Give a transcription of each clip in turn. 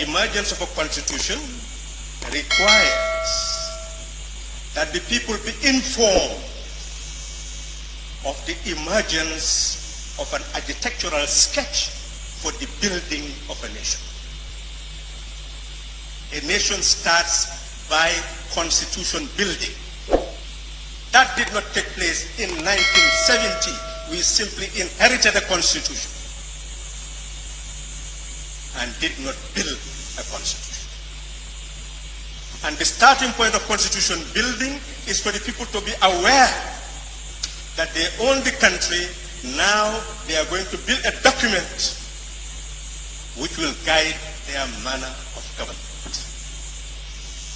emergence of a constitution requires that the people be informed of the emergence of an architectural sketch for the building of a nation. A nation starts by constitution building. That did not take place in 1970. We simply inherited a constitution and did not build a constitution. And the starting point of constitution building is for the people to be aware that they own the country. Now they are going to build a document which will guide their manner of government.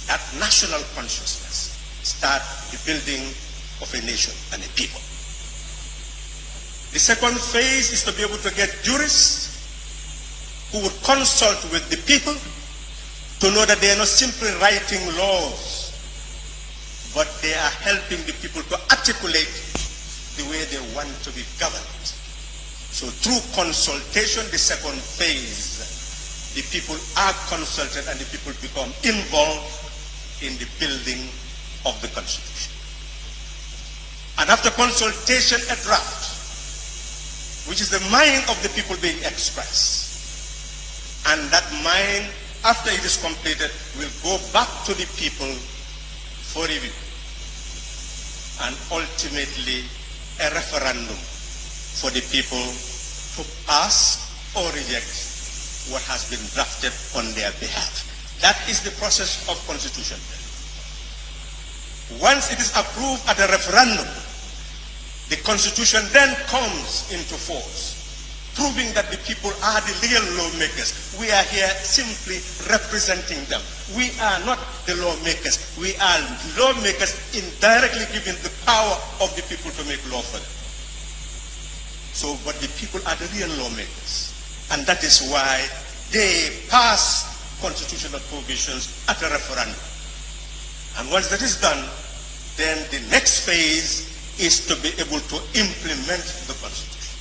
That national consciousness starts the building of a nation and a people. The second phase is to be able to get jurists who would consult with the people to know that they are not simply writing laws, but they are helping the people to articulate the way they want to be governed. So through consultation, the second phase, the people are consulted and the people become involved in the building of the Constitution. And after consultation, a draft, which is the mind of the people being expressed. And that mind, after it is completed, will go back to the people for review. And ultimately, a referendum for the people to pass or reject what has been drafted on their behalf. That is the process of constitution. Once it is approved at a referendum, the constitution then comes into force, proving that the people are the real lawmakers. We are here simply representing them. We are not the lawmakers. We are lawmakers indirectly given the power of the people to make law for them. So, but the people are the real lawmakers. And that is why they pass constitutional provisions at a referendum. And once that is done, then the next phase is to be able to implement the Constitution.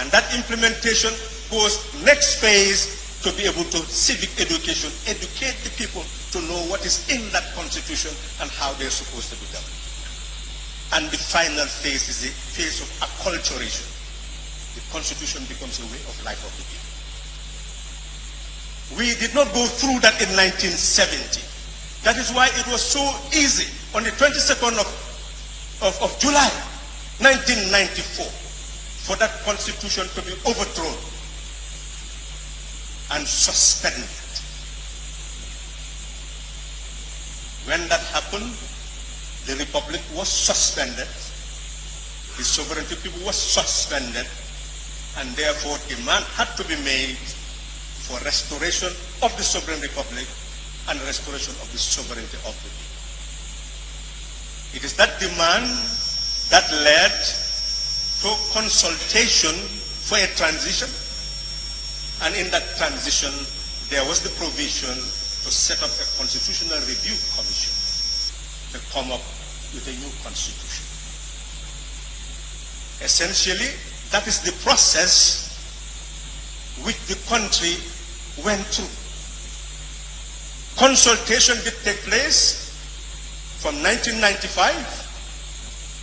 And that implementation goes next phase to be able to civic education, educate the people to know what is in that Constitution and how they're supposed to be governed. And the final phase is the phase of acculturation. The Constitution becomes a way of life of the people. We did not go through that in 1970. That is why it was so easy on the 22nd of July 1994 for that constitution to be overthrown and suspended. When that happened, the republic was suspended, the sovereignty of people was suspended, and therefore demand had to be made for restoration of the sovereign republic and restoration of the sovereignty of the people. It is that demand that led to consultation for a transition, and in that transition there was the provision to set up a constitutional review commission to come up with a new constitution. Essentially, that is the process which the country went through. Consultation did take place from 1995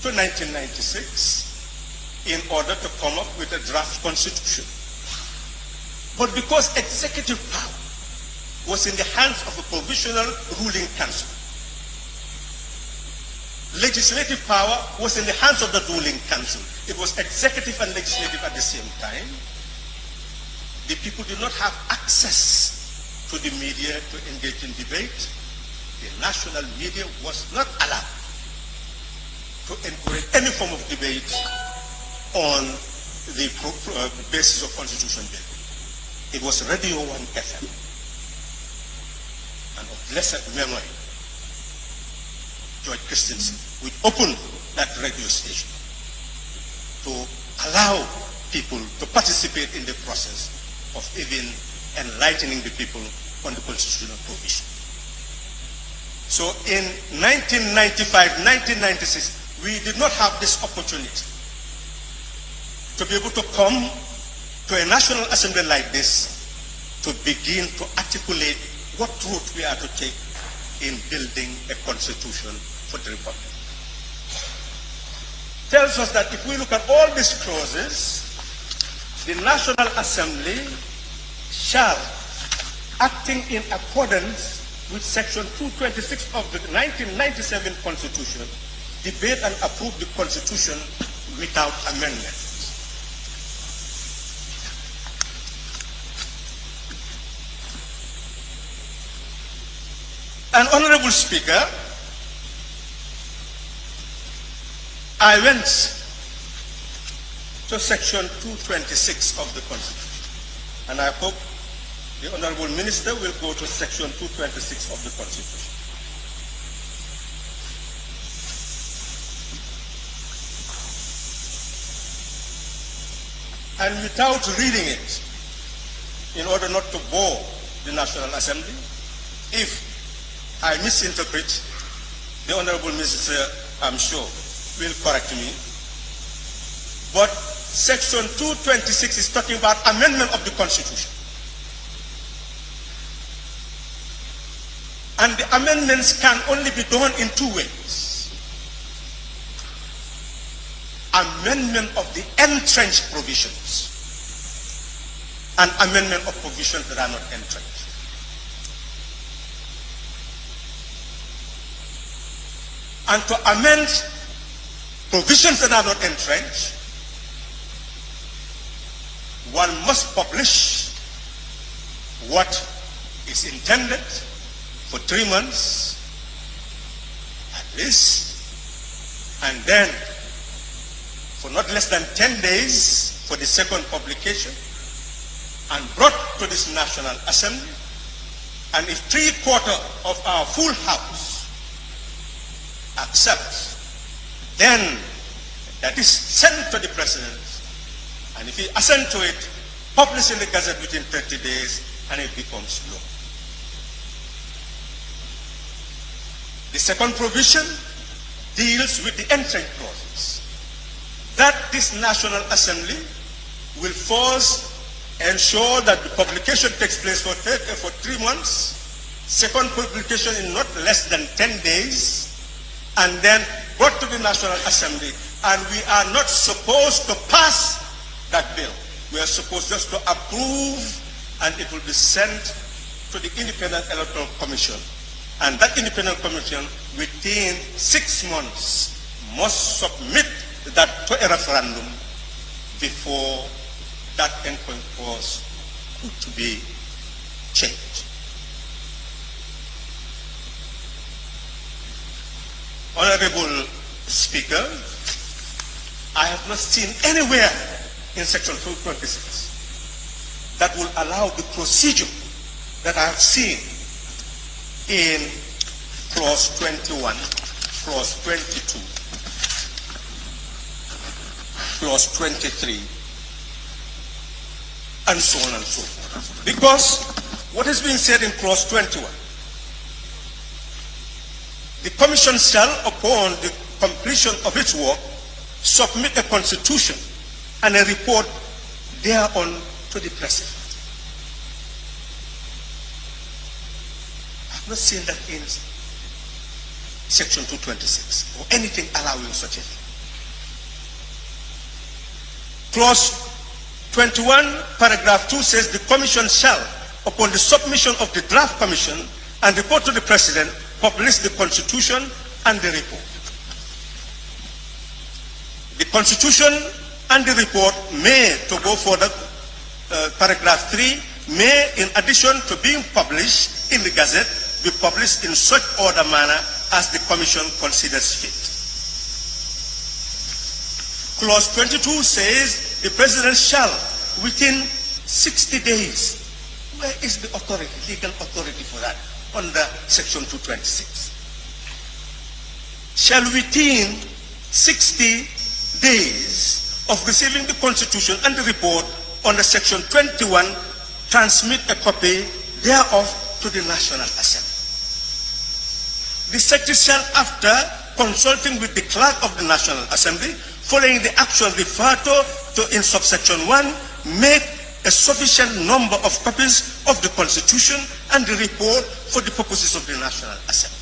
to 1996 in order to come up with a draft constitution. But because executive power was in the hands of a provisional ruling council, legislative power was in the hands of the ruling council. It was executive and legislative at the same time. The people did not have access to the media to engage in debate. The national media was not allowed to encourage any form of debate on the basis of constitution building. It was Radio 1 FM, and of blessed memory, George Christensen, which opened that radio station to allow people to participate in the process of even enlightening the people on the constitutional provision. So in 1995, 1996, we did not have this opportunity to be able to come to a National Assembly like this to begin to articulate what route we are to take in building a constitution for the Republic. Tells us that if we look at all these clauses, the National Assembly shall, acting in accordance with Section 226 of the 1997 Constitution, debate and approve the Constitution without amendment. And Honorable Speaker, I went to Section 226 of the Constitution, and I hope the Honorable Minister will go to Section 226 of the Constitution. And without reading it, in order not to bore the National Assembly, if I misinterpret, the Honorable Minister, I'm sure, will correct me. But Section 226 is talking about amendment of the Constitution. And the amendments can only be done in two ways. Amendment of the entrenched provisions and amendment of provisions that are not entrenched. And to amend provisions that are not entrenched, one must publish what is intended for 3 months at least, and then for not less than 10 days for the second publication, and brought to this National Assembly. And if 3/4 of our full House accepts, then that is sent to the President, and if he assents to it, published in the Gazette within 30 days, and it becomes law. The second provision deals with the entrenched clauses, that this National Assembly will first ensure that the publication takes place for 3 months, second publication in not less than 10 days, and then brought to the National Assembly. And we are not supposed to pass that bill. We are supposed just to approve, and it will be sent to the Independent Electoral Commission. And that Independent Commission, within 6 months, must submit that to a referendum before that endpoint clause to be changed. Honorable Speaker, I have not seen anywhere in Section 226 that will allow the procedure that I have seen in Clause 21, Clause 22, Clause 23, and so on and so forth. Because what has been said in Clause 21, the Commission shall, upon the completion of its work, submit a constitution and a report thereon to the President. I have not seen that in Section 226 or anything allowing such a thing. Clause 21, paragraph 2 says the Commission shall, upon the submission of the draft commission and report to the President, publish the Constitution and the report. The Constitution and the report may, to go further, paragraph 3, may, in addition to being published in the Gazette, be published in such order manner as the Commission considers fit. Clause 22 says the President shall, within 60 days, where is the authority, legal authority for that? Under Section 226. Shall within 60 days of receiving the Constitution and the report under Section 21 transmit a copy thereof to the National Assembly. The Secretary shall, after consulting with the Clerk of the National Assembly, following the action referred to in subsection 1, make a sufficient number of copies of the Constitution and the report for the purposes of the National Assembly.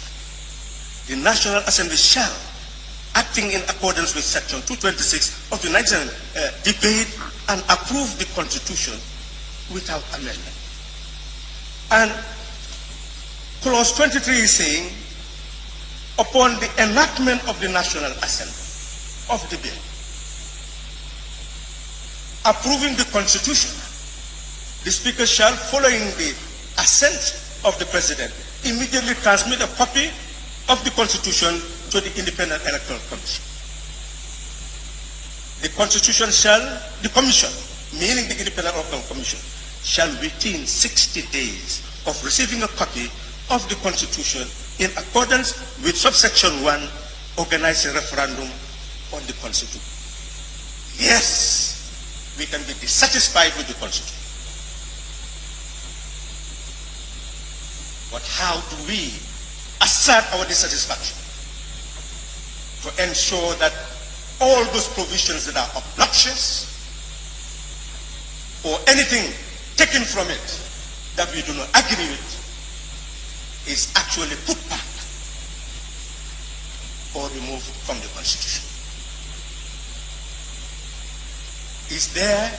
The National Assembly shall, acting in accordance with Section 226 of the Nigerian debate, and approve the Constitution without amendment. And Clause 23 is saying, upon the enactment of the National Assembly of the bill, approving the Constitution, the Speaker shall, following the assent of the President, immediately transmit a copy of the Constitution to the Independent Electoral Commission. The Commission, meaning the Independent Electoral Commission, shall within 60 days of receiving a copy of the Constitution in accordance with subsection 1, organize a referendum on the Constitution. Yes, we can be dissatisfied with the Constitution. But how do we assert our dissatisfaction to ensure that all those provisions that are obnoxious or anything taken from it that we do not agree with is actually put back or removed from the Constitution? Is there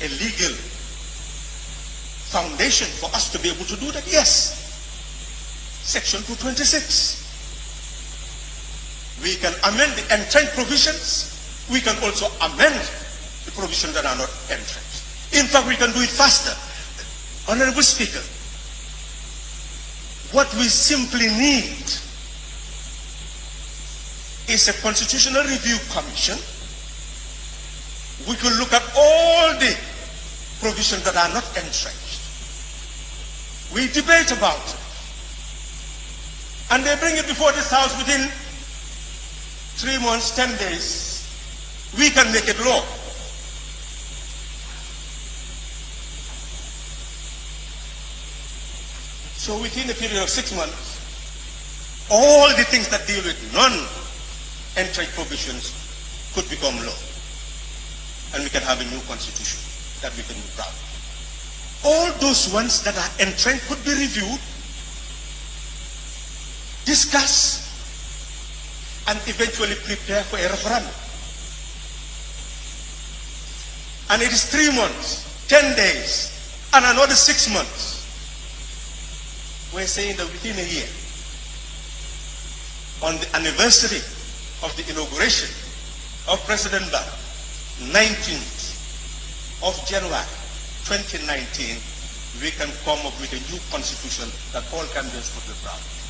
a legal foundation for us to be able to do that? Yes. Section 226. We can amend the entrenched provisions. We can also amend the provisions that are not entrenched. In fact, we can do it faster. Honorable Speaker, what we simply need is a Constitutional Review Commission. We can look at all the provisions that are not entrenched. We debate about it. And they bring it before this House within 3 months, 10 days. We can make it law. So within a period of 6 months, all the things that deal with non-entrenched provisions could become law. And we can have a new constitution that we can be proud of. All those ones that are entrenched could be reviewed, discussed, and eventually prepare for a referendum. And it is 3 months, 10 days, and another 6 months. We're saying that within a year, on the anniversary of the inauguration of President Barrow, 19th of January 2019, we can come up with a new constitution that all Gambians could be proud of.